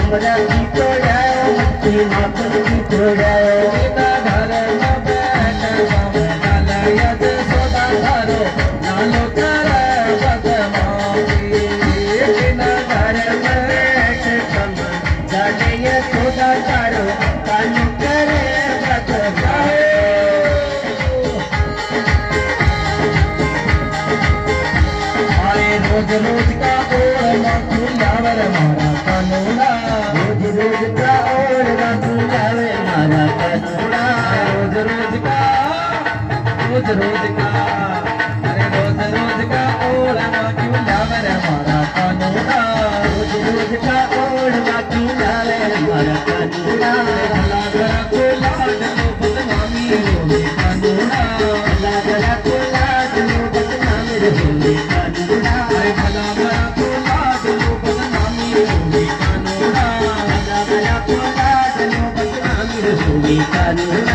हमरा की तोड़ा की मातन की तोड़ा सीता घर में बैठ नालयद सोदा धरो नालो करे बदमाशी सीता घर में बैठ कम जाने सोदा करो कानू करे बदमाशी आए रोज रोज का और माखुलावर मारा कानूना रोज रोज का और बातुलावे मारा कानूना रोज रोज का अरे रोज रोज का और माखुलावर मारा कानूना रोज रोज का और बातुलावे मारा कानूना भला गरा को लाड लो बदनामी होगी कानूना लागला को लाड लो बदनाम होगी कानूना अरे भला गरा को लाड लो बदनामी होगी कानूना लागला को लाड लो बदनाम होगी कानूना